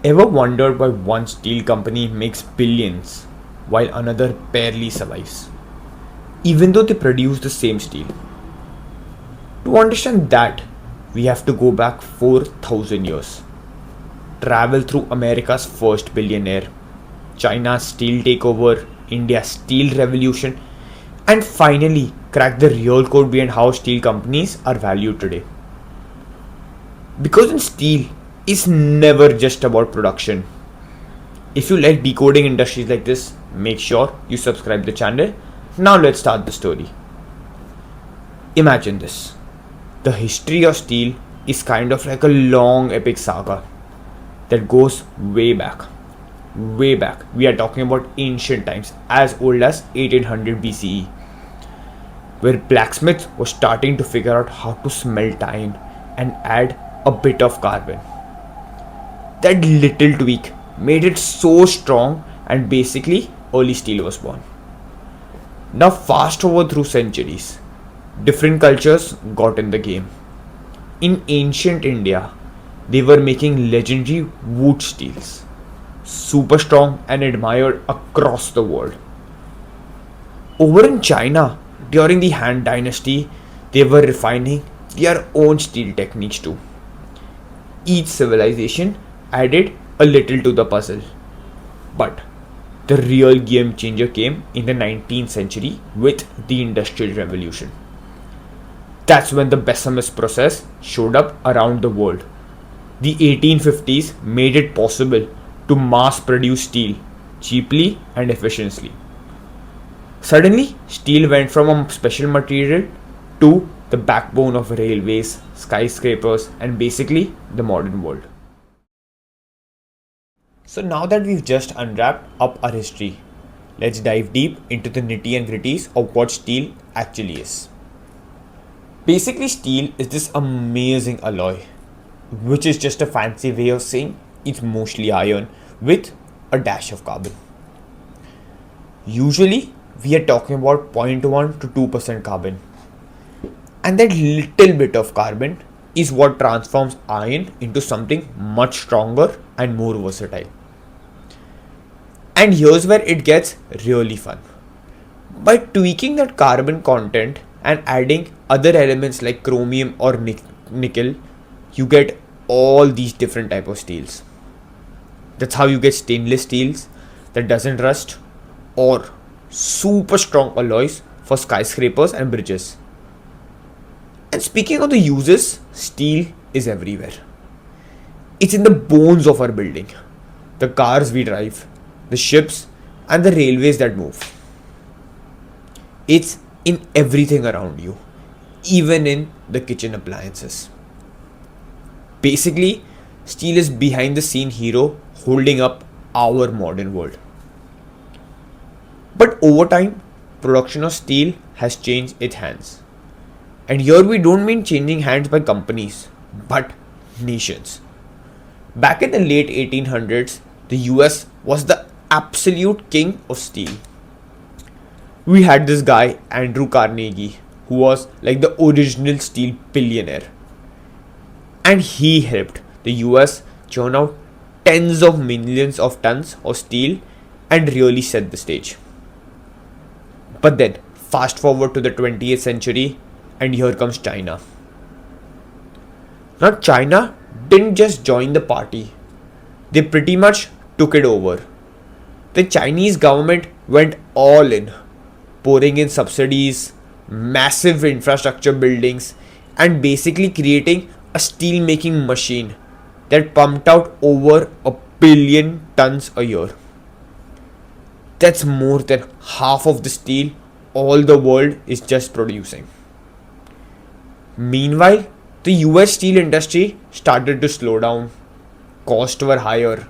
Ever wondered why one steel company makes billions while another barely survives, even though they produce the same steel? To understand that, we have to go back 4,000 years, travel through America's first billionaire, China's steel takeover, India's steel revolution, and finally crack the real code behind how steel companies are valued today. Because in steel, it's never just about production. If you like decoding industries like this, make sure you subscribe the channel. Now let's start the story. Imagine this. The history of steel is kind of like a long epic saga that goes way back. Way back. We are talking about ancient times, as old as 1800 BCE, where blacksmiths were starting to figure out how to smelt iron and add a bit of carbon. That little tweak made it so strong, and basically early steel was born. Now fast forward through centuries, different cultures got in the game. In ancient India, they were making legendary Wootz steels, super strong and admired across the world. Over in China, during the Han Dynasty, they were refining their own steel techniques too. Each civilization added a little to the puzzle. But the real game changer came in the 19th century with the Industrial Revolution. That's when the Bessemer process showed up around the world. The 1850s made it possible to mass produce steel cheaply and efficiently. Suddenly, steel went from a special material to the backbone of railways, skyscrapers, and basically the modern world. So now that we've just unwrapped up our history, let's dive deep into the nitty and gritties of what steel actually is. Basically, steel is this amazing alloy, which is just a fancy way of saying it's mostly iron with a dash of carbon. Usually, we are talking about 0.1 to 2% carbon, and that little bit of carbon is what transforms iron into something much stronger and more versatile. And here's where it gets really fun. By tweaking that carbon content and adding other elements like chromium or nickel, you get all these different type of steels. That's how you get stainless steels that doesn't rust, or super strong alloys for skyscrapers and bridges. And speaking of the uses, steel is everywhere. It's in the bones of our building, the cars we drive, the ships, and the railways that move. It's in everything around you, even in the kitchen appliances. Basically, steel is behind the scene hero holding up our modern world. But over time, production of steel has changed its hands. And here we don't mean changing hands by companies, but nations. Back in the late 1800s, the US was the absolute king of steel. We had this guy, Andrew Carnegie, who was like the original steel billionaire. And he helped the US churn out tens of millions of tons of steel and really set the stage. But then, fast forward to the 20th century, and here comes China. Now, China didn't just join the party, they pretty much took it over. The Chinese government went all in, pouring in subsidies, massive infrastructure buildings, and basically creating a steel making machine that pumped out over 1 billion tons a year. That's more than half of the steel all the world is just producing. Meanwhile, the US steel industry started to slow down, costs were higher,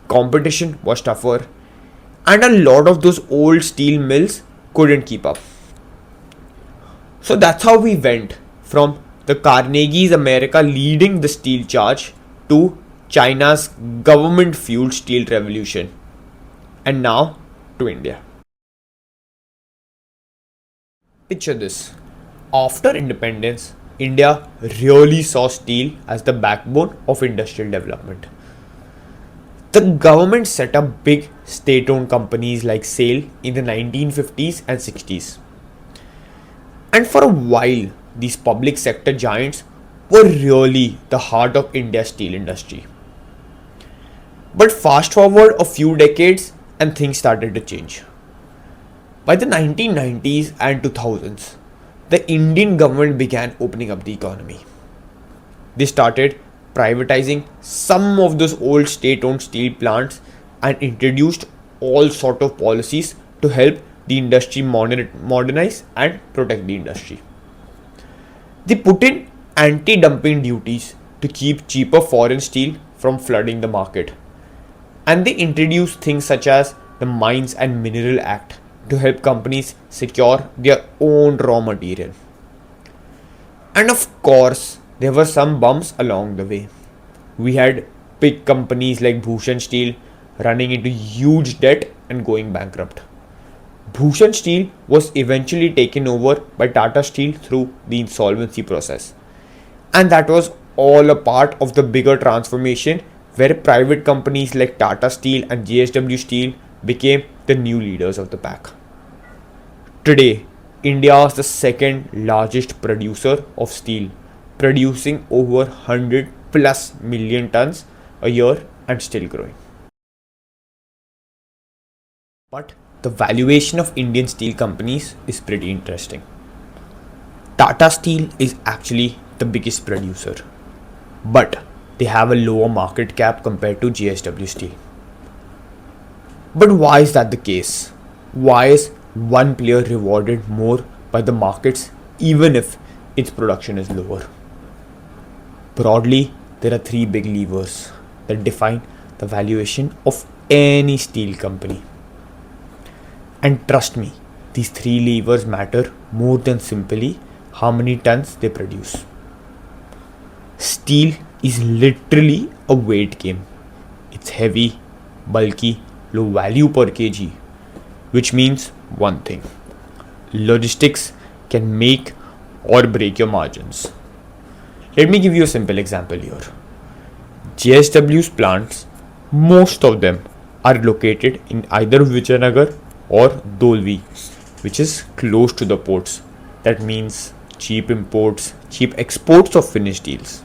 competition was tougher, and a lot of those old steel mills couldn't keep up. So that's how we went from the Carnegie's America leading the steel charge to China's government fueled steel revolution, and now to India. Picture this. After independence, India really saw steel as the backbone of industrial development. The government set up big state-owned companies like SAIL in the 1950s and 60s. And for a while, these public sector giants were really the heart of India's steel industry. But fast forward a few decades and things started to change. By the 1990s and 2000s, the Indian government began opening up the economy. They started privatizing some of those old state-owned steel plants and introduced all sort of policies to help the industry modernize and protect the industry. They put in anti-dumping duties to keep cheaper foreign steel from flooding the market. And they introduced things such as the Mines and Mineral Act to help companies secure their own raw material. And of course, there were some bumps along the way. We had big companies like Bhushan Steel running into huge debt and going bankrupt. Bhushan Steel was eventually taken over by Tata Steel through the insolvency process. And that was all a part of the bigger transformation where private companies like Tata Steel and JSW Steel became the new leaders of the pack. Today, India is the second largest producer of steel, producing over 100 plus million tons a year and still growing. But the valuation of Indian steel companies is pretty interesting. Tata Steel is actually the biggest producer, but they have a lower market cap compared to JSW Steel. But why is that the case? Why is one player rewarded more by the markets even if its production is lower? Broadly, there are three big levers that define the valuation of any steel company. And trust me, these three levers matter more than simply how many tons they produce. Steel is literally a weight game. It's heavy, bulky, low value per kg, which means one thing: logistics can make or break your margins. Let me give you a simple example here. JSW's plants, most of them are located in either Vijayanagar or Dolvi, which is close to the ports. That means cheap imports, cheap exports of finished steels.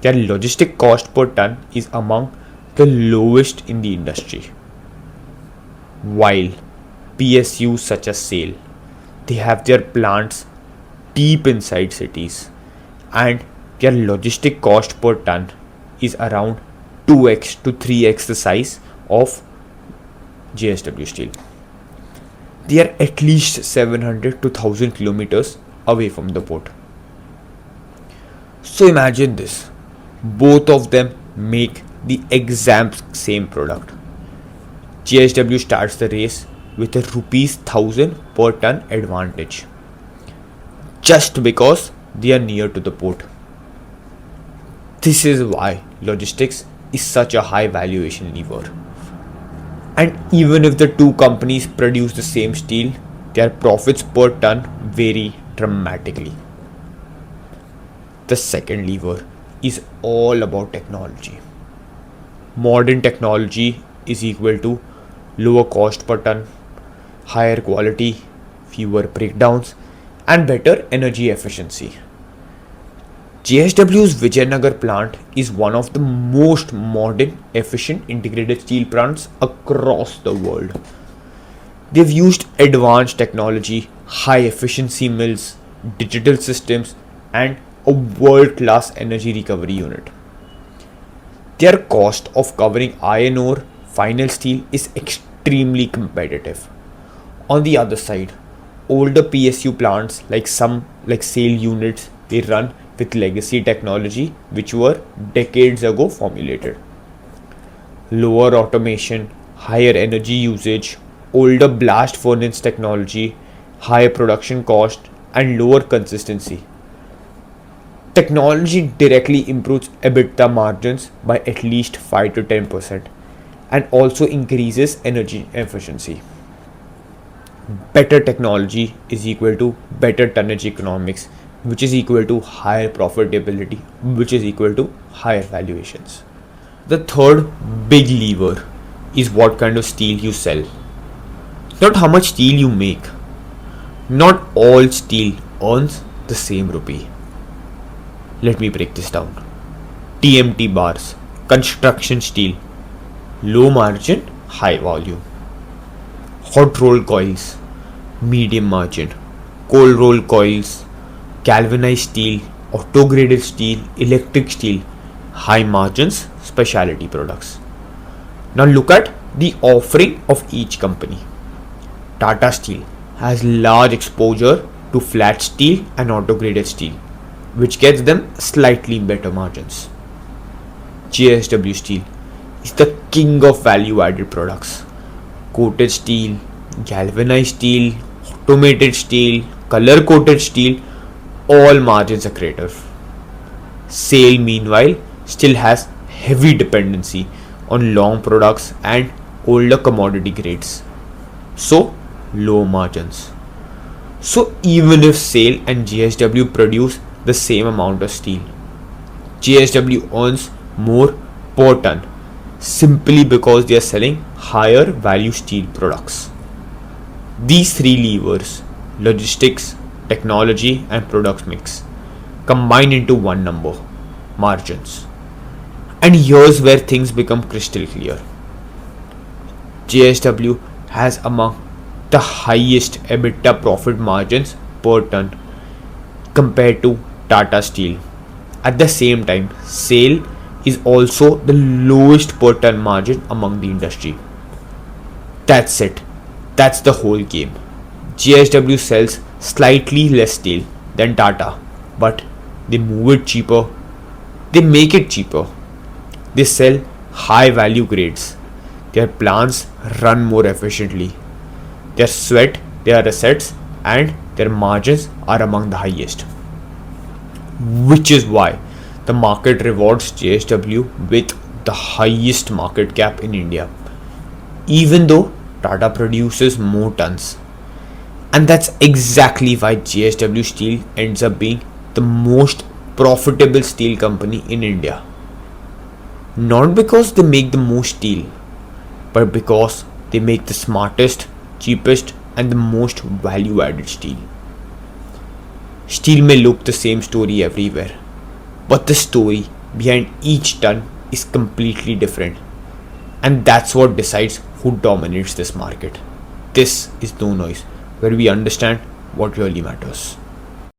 Their logistic cost per ton is among the lowest in the industry. While PSUs such as SAIL, they have their plants deep inside cities and their logistic cost per ton is around 2x to 3x the size of JSW Steel. They are at least 700 to 1000 kilometers away from the port. So imagine this: both of them make the exact same product. JSW starts the race with a rupees 1000 per ton advantage just because they are near to the port. This is why logistics is such a high valuation lever. And even if the two companies produce the same steel, their profits per ton vary dramatically. The second lever is all about technology. Modern technology is equal to lower cost per ton, higher quality, fewer breakdowns, and better energy efficiency. JSW's Vijayanagar plant is one of the most modern, efficient integrated steel plants across the world. They've used advanced technology, high efficiency mills, digital systems, and a world-class energy recovery unit. Their cost of covering iron ore final steel is extremely competitive. On the other side, older PSU plants like SAIL units, they run with legacy technology which were decades ago formulated. Lower automation, higher energy usage, older blast furnace technology, higher production cost, and lower consistency. Technology directly improves EBITDA margins by at least 5 to 10% and also increases energy efficiency. Better technology is equal to better tonnage economics, which is equal to higher profitability, which is equal to higher valuations. The third big lever is what kind of steel you sell, not how much steel you make. Not all steel earns the same rupee. Let me break this down. TMT bars, construction steel, low margin, high volume. Hot roll coils, medium margin. Cold roll coils, galvanized steel, auto graded steel, electric steel, high margins, specialty products. Now look at the offering of each company. Tata Steel has large exposure to flat steel and auto graded steel, which gets them slightly better margins. JSW Steel is the king of value added products. Coated steel, galvanized steel, automated steel, color coated steel, all margins are accretive. SAIL meanwhile still has heavy dependency on long products and older commodity grades, so low margins. So even if SAIL and JSW produce the same amount of steel, JSW earns more per ton simply because they are selling higher value steel products. These three levers, logistics, technology and product mix, combine into one number, margins. And here's where things become crystal clear. JSW has among the highest EBITDA profit margins per ton compared to Tata Steel. At the same time, SAIL is also the lowest per ton margin among the industry. That's it. That's the whole game. JSW sells slightly less steel than Tata, but they move it cheaper. They make it cheaper. They sell high value grades. Their plants run more efficiently. Their sweat, their assets, and their margins are among the highest. Which is why the market rewards JSW with the highest market cap in India, even though Tata produces more tons. And that's exactly why JSW Steel ends up being the most profitable steel company in India. Not because they make the most steel, but because they make the smartest, cheapest, and the most value added steel. Steel may look the same story everywhere, but the story behind each ton is completely different. And that's what decides who dominates this market. This is No Noise, where we understand what really matters.